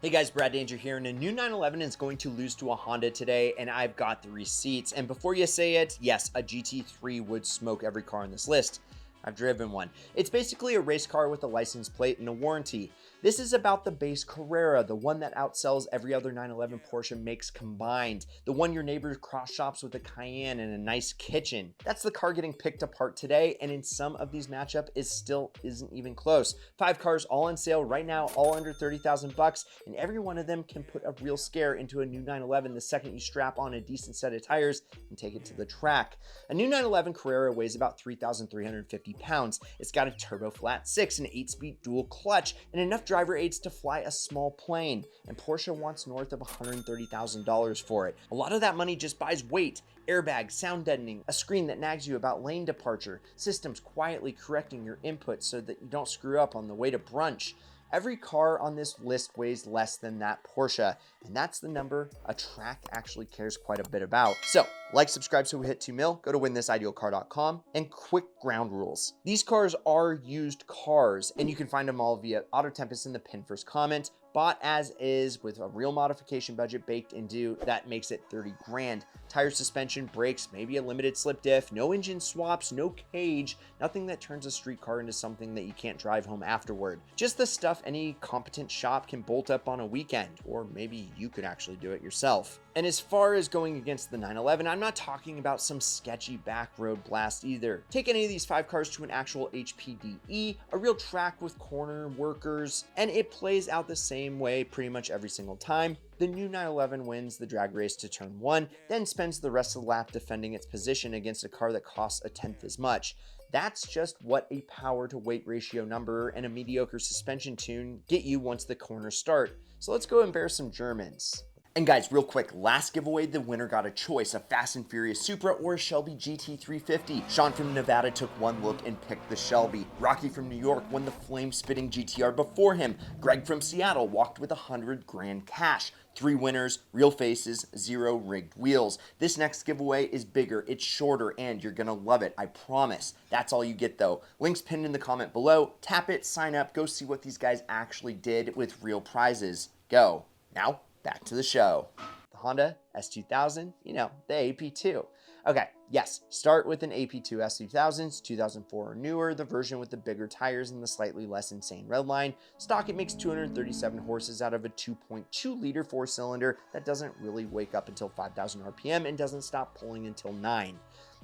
Hey guys, Brad Danger here, and a new 911 is going to lose to a Honda today, and I've got the receipts. And before you say it, yes, a GT3 would smoke every car on this list. I've driven one. It's basically a race car with a license plate and a warranty. This is about the base Carrera, the one that outsells every other 911 Porsche makes combined, the one your neighbor cross shops with a Cayenne and a nice kitchen. That's the car getting picked apart today, and in some of these matchup isn't even close. 5 cars all on sale right now, all under 30,000 bucks, and every one of them can put a real scare into a new 911 the second you strap on a decent set of tires and take it to the track. A new 911 Carrera weighs about 3,350 pounds. It's got a turbo flat 6, an 8-speed dual clutch, and enough driver aids to fly a small plane. And Porsche wants north of $130,000 for it. A lot of that money just buys weight, airbags, sound deadening, a screen that nags you about lane departure, systems quietly correcting your input so that you don't screw up on the way to brunch. Every car on this list weighs less than that Porsche, and that's the number a track actually cares quite a bit about. So, like, subscribe so we hit 2 mil, go to winthisIdealCar.com, and quick ground rules. These cars are used cars, and you can find them all via Auto Tempest in the pinned first comment. Bought as is with a real modification budget baked into, that makes it 30 grand. Tire, suspension, brakes, maybe a limited slip diff, no engine swaps, no cage, nothing that turns a street car into something that you can't drive home afterward. Just the stuff any competent shop can bolt up on a weekend, or maybe you could actually do it yourself. And as far as going against the 911, I'm not talking about some sketchy back road blast either. Take any of these 5 cars to an actual HPDE, a real track with corner workers, and it plays out the same way pretty much every single time. The new 911 wins the drag race to turn 1, then spends the rest of the lap defending its position against a car that costs a tenth as much. That's just what a power to weight ratio number and a mediocre suspension tune get you once the corners start. So let's go embarrass some Germans. And guys, real quick, last giveaway, the winner got a choice, a Fast and Furious Supra or a Shelby GT350. Sean from Nevada took one look and picked the Shelby. Rocky from New York won the flame-spitting GTR before him. Greg from Seattle walked with 100 grand cash. 3 winners, real faces, 0 rigged wheels. This next giveaway is bigger, it's shorter, and you're gonna love it, I promise. That's all you get though. Links pinned in the comment below. Tap it, sign up, go see what these guys actually did with real prizes. Go. Now, back to the show. The Honda S2000, the AP2. Okay, yes, start with an AP2 S2000s, 2004 or newer, the version with the bigger tires and the slightly less insane redline. Stock, it makes 237 horses out of a 2.2 liter 4-cylinder that doesn't really wake up until 5,000 RPM and doesn't stop pulling until 9.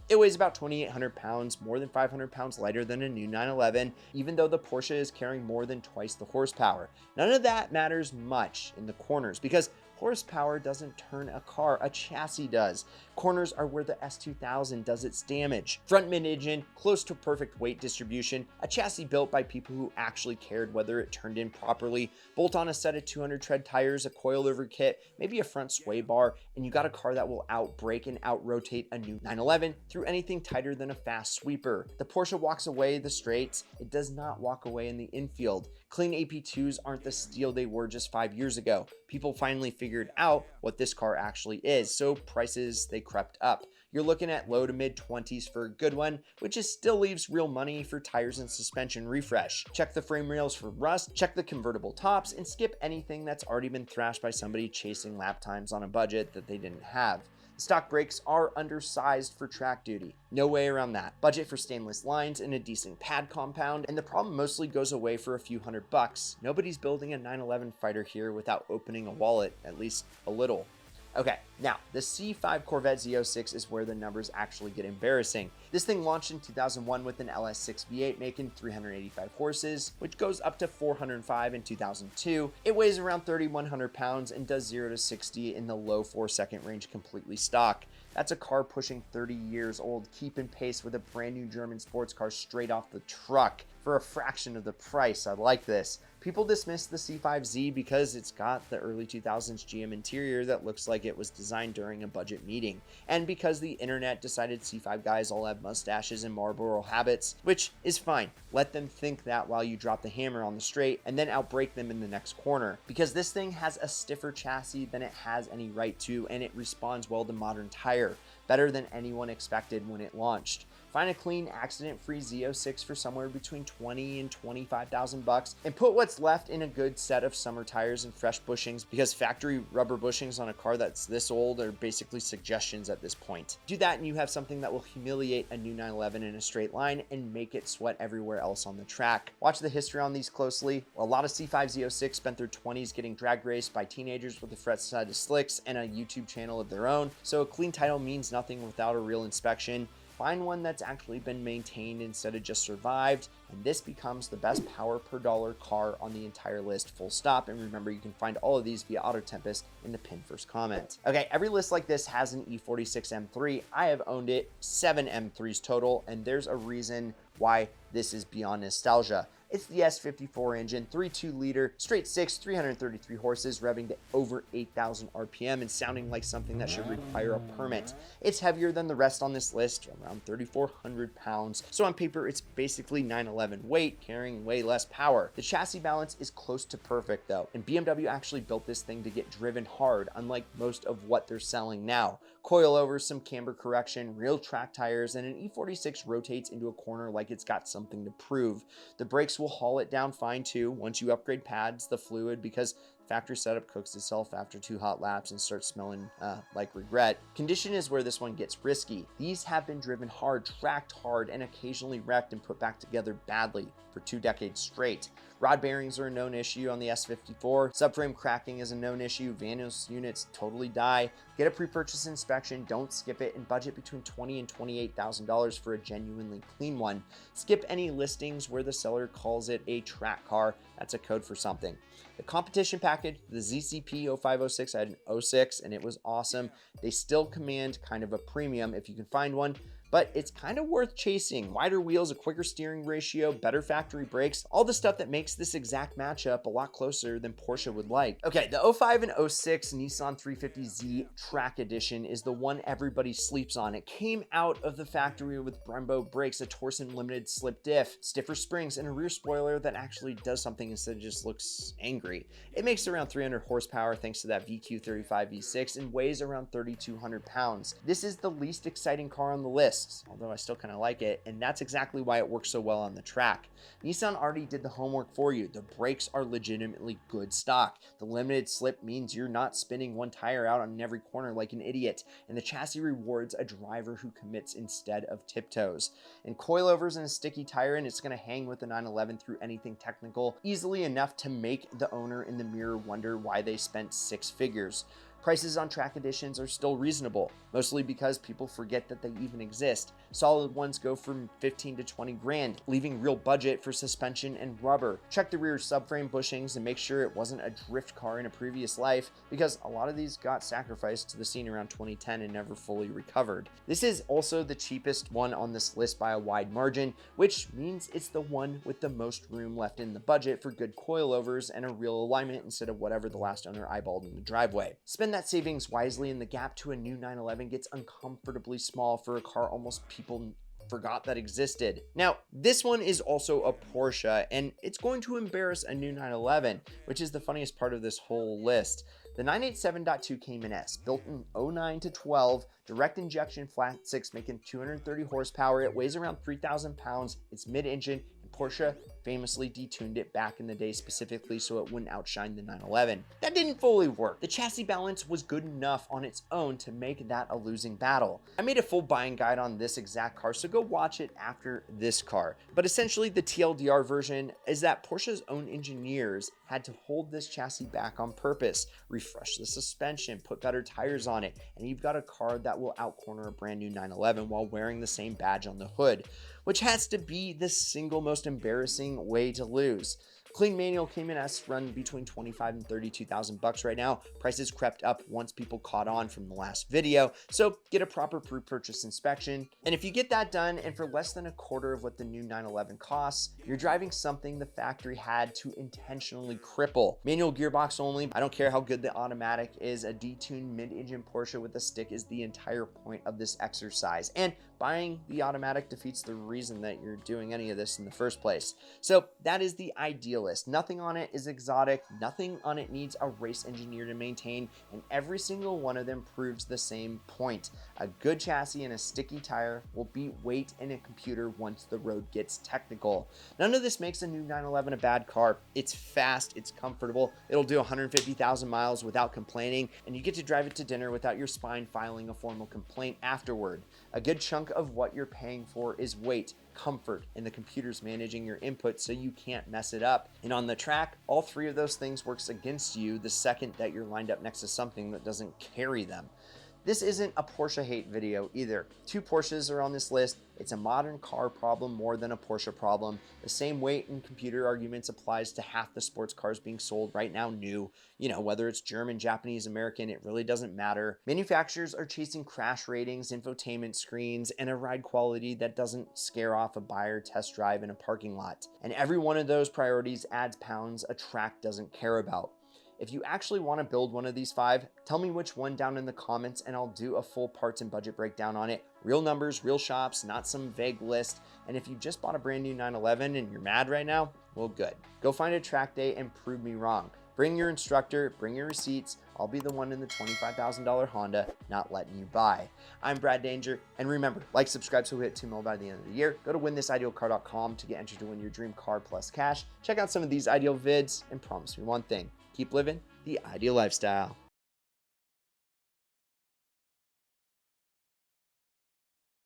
It weighs about 2,800 pounds, more than 500 pounds lighter than a new 911, even though the Porsche is carrying more than twice the horsepower. None of that matters much in the corners because horsepower doesn't turn a car, a chassis does. Corners are where the S2000 does its damage. Front mid-engine, close to perfect weight distribution, a chassis built by people who actually cared whether it turned in properly, bolt on a set of 200 tread tires, a coilover kit, maybe a front sway bar, and you got a car that will out-brake and out-rotate a new 911 through anything tighter than a fast sweeper. The Porsche walks away the straights, it does not walk away in the infield. Clean AP2s aren't the steal they were just 5 years ago. People finally figured out what this car actually is, so prices, they crept up. You're looking at low to mid 20s for a good one, which still leaves real money for tires and suspension refresh. Check the frame rails for rust, check the convertible tops, and skip anything that's already been thrashed by somebody chasing lap times on a budget that they didn't have. Stock brakes are undersized for track duty. No way around that. Budget for stainless lines and a decent pad compound, and the problem mostly goes away for a few $100. Nobody's building a 911 fighter here without opening a wallet, at least a little. Okay, now the C5 Corvette Z06 is where the numbers actually get embarrassing. This thing launched in 2001 with an LS6 V8 making 385 horses, which goes up to 405 in 2002. It weighs around 3,100 pounds and does 0 to 60 in the low 4-second range completely stock. That's a car pushing 30 years old, keeping pace with a brand new German sports car straight off the truck for a fraction of the price. I like this. People dismiss the C5Z because it's got the early 2000s GM interior that looks like it was designed during a budget meeting, and because the internet decided C5 guys all have mustaches and Marlboro habits, which is fine. Let them think that while you drop the hammer on the straight and then outbrake them in the next corner, because this thing has a stiffer chassis than it has any right to, and it responds well to modern tire, better than anyone expected when it launched. Find a clean, accident-free Z06 for somewhere between 20 and 25,000 bucks, and put what's left in a good set of summer tires and fresh bushings, because factory rubber bushings on a car that's this old are basically suggestions at this point. Do that and you have something that will humiliate a new 911 in a straight line and make it sweat everywhere else on the track. Watch the history on these closely. A lot of C5 Z06 spent their 20s getting drag raced by teenagers with the front-sided slicks and a YouTube channel of their own, so a clean title means nothing without a real inspection. Find one that's actually been maintained instead of just survived, and this becomes the best power per dollar car on the entire list, full stop. And remember, you can find all of these via Auto Tempest in the pinned first comment. Okay, every list like this has an E46 M3. I have owned it, 7 M3s total, and there's a reason why this is beyond nostalgia. It's the S54 engine, 3.2 liter, straight six, 333 horses, revving to over 8,000 RPM and sounding like something that should require a permit. It's heavier than the rest on this list, around 3,400 pounds. So on paper, it's basically 911 weight, carrying way less power. The chassis balance is close to perfect though, and BMW actually built this thing to get driven hard, unlike most of what they're selling now. Coilovers, some camber correction, real track tires, and an E46 rotates into a corner like it's got something to prove. The brakes will haul it down fine too once you upgrade pads, the fluid, because factory setup cooks itself after 2 hot laps and starts smelling like regret. Condition is where this one gets risky. These have been driven hard, tracked hard, and occasionally wrecked and put back together badly for 2 decades straight. Rod bearings are a known issue on the S54. Subframe cracking is a known issue. Vanos units totally die. Get a pre-purchase inspection, don't skip it, and budget between $20,000 and $28,000 for a genuinely clean one. Skip any listings where the seller calls it a track car. That's a code for something. The competition package, the ZCP 0506, I had an 06 and it was awesome. They still command kind of a premium if you can find one, but it's kind of worth chasing. Wider wheels, a quicker steering ratio, better factory brakes, all the stuff that makes this exact matchup a lot closer than Porsche would like. Okay, the 05 and 06 Nissan 350Z Track Edition is the one everybody sleeps on. It came out of the factory with Brembo brakes, a Torsen limited slip diff, stiffer springs, and a rear spoiler that actually does something instead of just looks angry. It makes around 300 horsepower thanks to that VQ35 V6 and weighs around 3,200 pounds. This is the least exciting car on the list, although I still kind of like it, and that's exactly why it works so well on the track. Nissan already did the homework for you. The brakes are legitimately good stock. The limited slip means you're not spinning one tire out on every corner like an idiot, and the chassis rewards a driver who commits instead of tiptoes. And coilovers and a sticky tire, and it's going to hang with the 911 through anything technical, easily enough to make the owner in the mirror wonder why they spent 6 figures. Prices on track editions are still reasonable, mostly because people forget that they even exist. Solid ones go from 15 to 20 grand, leaving real budget for suspension and rubber. Check the rear subframe bushings and make sure it wasn't a drift car in a previous life, because a lot of these got sacrificed to the scene around 2010 and never fully recovered. This is also the cheapest one on this list by a wide margin, which means it's the one with the most room left in the budget for good coilovers and a real alignment instead of whatever the last owner eyeballed in the driveway. Spend that savings wisely and the gap to a new 911 gets uncomfortably small for a car almost people forgot that existed. Now, this one is also a Porsche, and it's going to embarrass a new 911, which is the funniest part of this whole list. The 987.2 Cayman S, built in 09 to 12, direct injection flat 6, making 230 horsepower. It weighs around 3,000 pounds. It's mid-engine, and Porsche famously detuned it back in the day specifically so it wouldn't outshine the 911. That didn't fully work. The chassis balance was good enough on its own to make that a losing battle. I made a full buying guide on this exact car, so go watch it after this car. But essentially the TLDR version is that Porsche's own engineers had to hold this chassis back on purpose, refresh the suspension, put better tires on it, and you've got a car that will outcorner a brand new 911 while wearing the same badge on the hood, which has to be the single most embarrassing way to lose. Clean manual Cayman S run between 25 and 32,000 bucks right now. Prices crept up once people caught on from the last video, so get a proper pre-purchase inspection. And if you get that done, and for less than a quarter of what the new 911 costs, you're driving something the factory had to intentionally cripple. Manual gearbox only. I don't care how good the automatic is. A detuned mid-engine Porsche with a stick is the entire point of this exercise. And buying the automatic defeats the reason that you're doing any of this in the first place. So that is the Idealist. Nothing on it is exotic, nothing on it needs a race engineer to maintain, and every single one of them proves the same point. A good chassis and a sticky tire will beat weight in a computer once the road gets technical. None of this makes a new 911 a bad car. It's fast, it's comfortable, it'll do 150,000 miles without complaining, and you get to drive it to dinner without your spine filing a formal complaint afterward. A good chunk of what you're paying for is weight, comfort, and the computer's managing your input so you can't mess it up. And on the track, all three of those things works against you the second that you're lined up next to something that doesn't carry them. This isn't a Porsche hate video either. 2 Porsches are on this list. It's a modern car problem more than a Porsche problem. The same weight and computer arguments applies to half the sports cars being sold right now new. You know, whether it's German, Japanese, American, it really doesn't matter. Manufacturers are chasing crash ratings, infotainment screens, and a ride quality that doesn't scare off a buyer test drive in a parking lot. And every one of those priorities adds pounds a track doesn't care about. If you actually want to build one of these 5, tell me which one down in the comments and I'll do a full parts and budget breakdown on it. Real numbers, real shops, not some vague list. And if you just bought a brand new 911 and you're mad right now, well, good. Go find a track day and prove me wrong. Bring your instructor, bring your receipts. I'll be the one in the $25,000 Honda not letting you buy. I'm Brad Danger, and remember, like, subscribe so we hit 2 mil by the end of the year. Go to winthisIdealCar.com to get entered to win your dream car plus cash. Check out some of these ideal vids and promise me one thing: keep living the ideal lifestyle.